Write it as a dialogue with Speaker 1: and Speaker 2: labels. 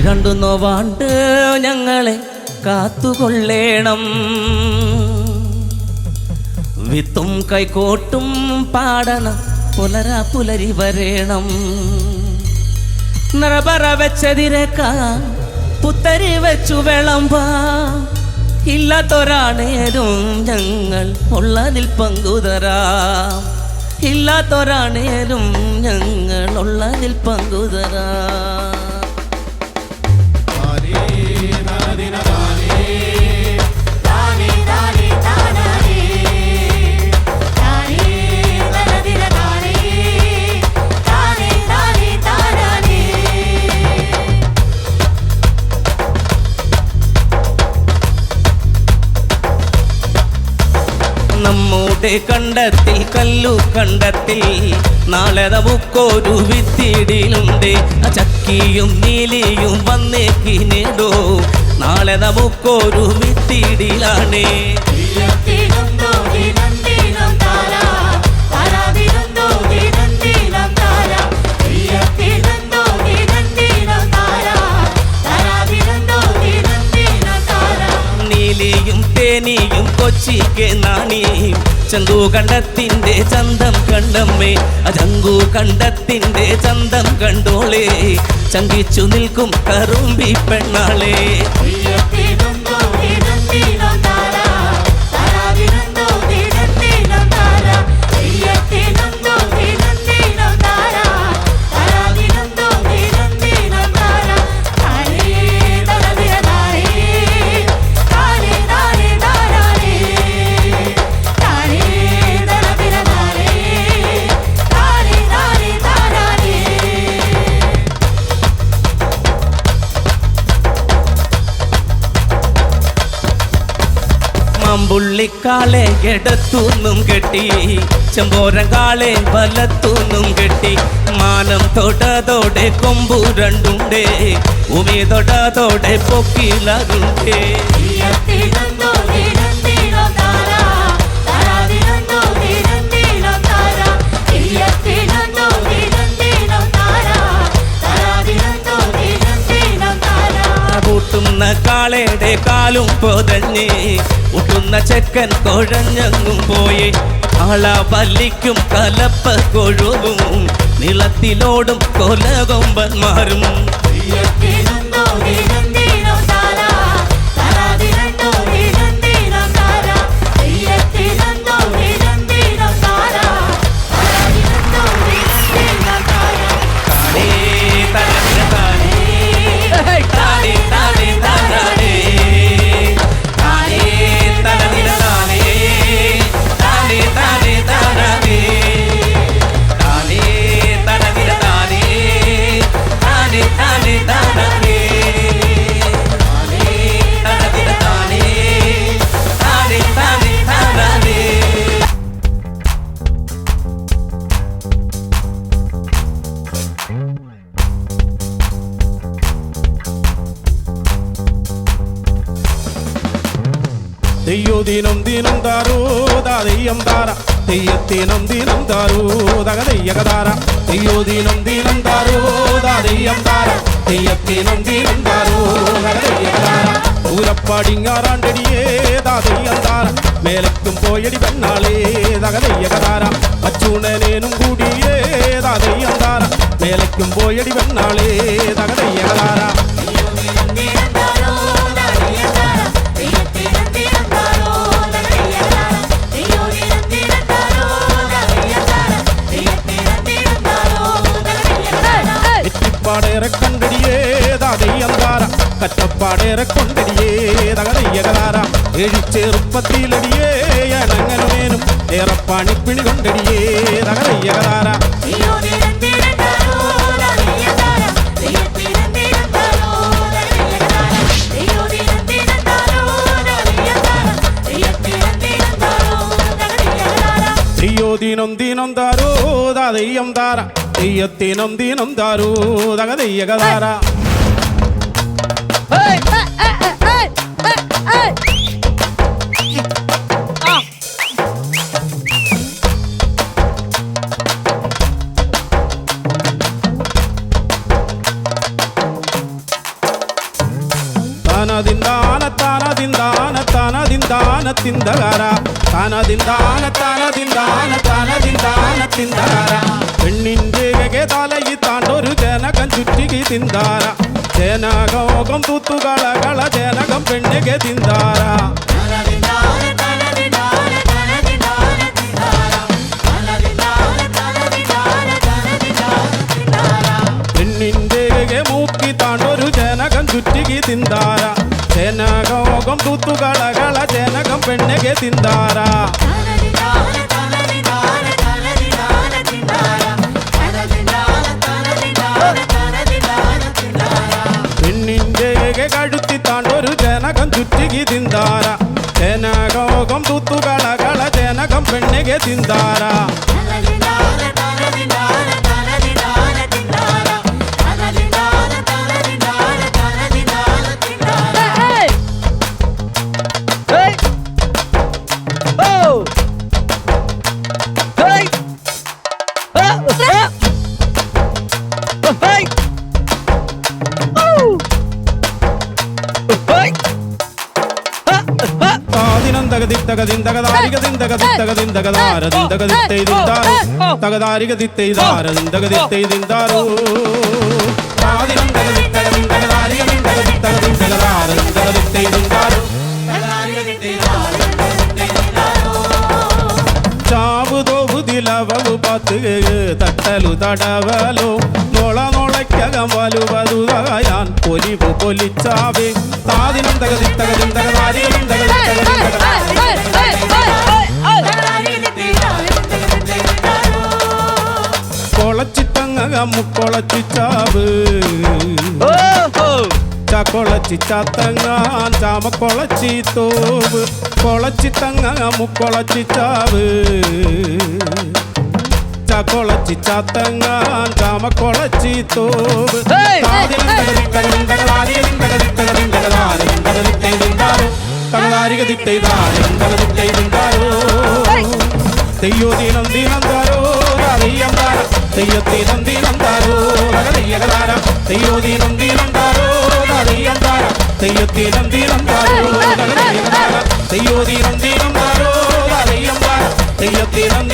Speaker 1: കണ്ടു നോവാണ്ട് ഞങ്ങളെ കാത്തുകൊള്ളേണം. വിത്തും കൈക്കോട്ടും പാടണം, പുലരി വരേണം. നിറപറ വെച്ചതിരേക്കാം പുത്തരി വെച്ചു വിളമ്പാ. ഇല്ലാത്തൊരാണേരും ഞങ്ങൾ ഉള്ളതിൽ പങ്കുതരാം. ഇല്ലാത്തൊരാണേരും ഞങ്ങൾ ഉള്ളതിൽ പങ്കുതരാം. നമ്മുടെ കണ്ടത്തിൽ കല്ലു കണ്ടത്തിൽ നാളെ നമുക്കൊരു വിത്തിടിലുണ്ട്. ചക്കിയും നീലിയും വന്നേക്കിനേടോ നാളെ നമുക്കൊരു വിത്തിടിലാണ്. നീലിയും തേനിയും കൊച്ചിക്ക് നാണിയും ചങ്കു കണ്ടത്തിന്റെ ചന്തം കണ്ടമ്മേ. ചങ്കു കണ്ടത്തിന്റെ ചന്തം കണ്ടോളേ, ചങ്കിച്ചു നിൽക്കും കറുമ്പി പെണ്ണാളെ. പുള്ളിക്കാളെ ഇടത്തൂന്നും കെട്ടി, ചെമ്പോരങ്കാളെ വലത്തൂന്നും കെട്ടി. മാനം തൊടതോടെ കൊമ്പു രണ്ടുണ്ടേ, ഭൂമി തൊടതോടെ പൊക്കിലകുണ്ടേ. കൂട്ടുന്ന കാളയുടെ കാലും പൊതഞ്ഞ് കൂട്ടുന്ന ചെക്കൻ കുഴഞ്ഞങ്ങും പോയി. ആള പല്ലിക്കും കലപ്പ കൊഴുവും നിളത്തിലോടും കൊലകൊമ്പന്മാരും.
Speaker 2: തെയ്യോദിനം ദിനം താരോ ദാതെയ്യം താര, തെയ്യത്തിനം ദിനം താരോ ദഗതെയ്യകതാര. തെയ്യോദിനം ദിനം താരോ ദാതെയ്യം താര, തെയ്യത്തിനം ദിനം താരോ ദഗതെയ്യകതാര. പൂരപ്പാടിങ്ങാറാണ്ടടിയേ ദാതെയ്യം താര, മേലക്കും പോയടി പെണ്ണാളേ ദഗതെയ്യകതാര. അച്ചൂണനേനും കൂടിയേ ദാതെയ്യം താര, മേലക്കും പോയടി പെണ്ണാളേ ദഗതെയ്യകതാര. പാടേറെ കണ്ടടിയേ ദാതെയ്യം താര, കറ്റപ്പാടേറെ കൊണ്ടടിയേ ദഗതെയ്യകതാര. എഴിച്ചെറുപ്പത്തിലടിയേ അണങ്ങനുമേനും ഏറെ പണിപ്പിണി കൊണ്ടടിയേ ദഗതെയ്യകതാര. തെയ്യോദിനം ദിനം താരോ ദാതെയ്യം താര, തെയ്യത്തിനം ദിനം താരോ ദഗതെയ്യകതാര. താനതിന്താന താനതിന്താന താനതിന്താന തിന്തകാര താനതിന്താന താനതിന്താന താനതിന്താന തിന്തകാര പെണ്ണിൻ്റെ തലയിൽ താണ്ടൊരു ജനകം ചുറ്റികി തിന്താര ജനകോകം തൂത്തുകളകള ജനകം പെണ്ണിಗೆ തിന്താര പെണ്ണിൻ്റെ മൂക്കി താണ്ടൊരു ജനകം ചുറ്റികി തിന്താര ജനകോകം തൂത്തുകളകള ജനകം പെണ്ണിಗೆ തിന്താര പെണ്ണിൻ്റെ കഴുത്തി താണ്ടൊരു ജനകം ചുറ്റികി തിന്താര ജനകോകം തൂത്തുകളകള ജനകം പെണ്ണിಗೆ തിന്താര തട്ടലു തടവലോ നോള നോളയ്ക്കകം വലുവതുതകയാൻ പൊലിവു പൊലിച്ചാവേ താതിനം തകതി തകതിം തകതാരിയും കൊളച്ചിട്ടങ്ങ മുക്കൊളച്ചിച്ചാവ് ചക്കൊളച്ചിച്ചാത്തങ്ങാൻ ചാമക്കൊളച്ചി തോവ് കൊളച്ചിട്ടങ്ങ മുക്കൊളച്ചിച്ചാവ് കൊളച്ചിച്ചാത്തങ്ങാൻ ചാമക്കൊളച്ചി തോവ് തെയ്യോ ദീനം ദീനം താരോ തെയ്യം താര തെയ്യത്തീനം ദീനം താരോ തെയ്യകതാര തെയ്യോ ദീനം ദീനം താരോ തെയ്യം താര തെയ്യത്തീനം ദീനം താരോ തെയ്യോ ദീനം ദീനം താരോ തെയ്യം താര തെയ്യത്തീനം